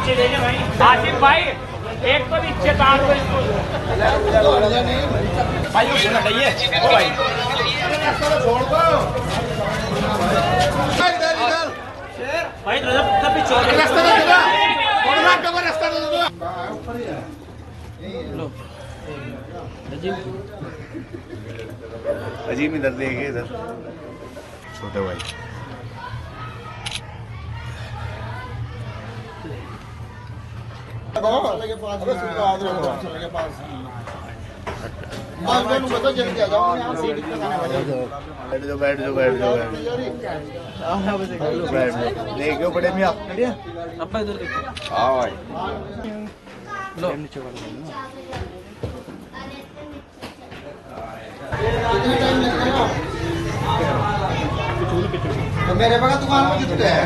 आसिफ भाई एक तो नीचे तार दो इसको भाई, उसको हटाइए ओ भाई, छोड़ दो भाई, सब पीछे रास्ता दे दो, थोड़ा कवर रास्ता दे दो। लो अजीम इधर देखिए, इधर छोटे भाई। बैठ जाओ देखो बड़े मियां, अब्बा इधर देखो। हाँ भाई लो नीचे वाला मेरे बगल दुकान में कितने हैं?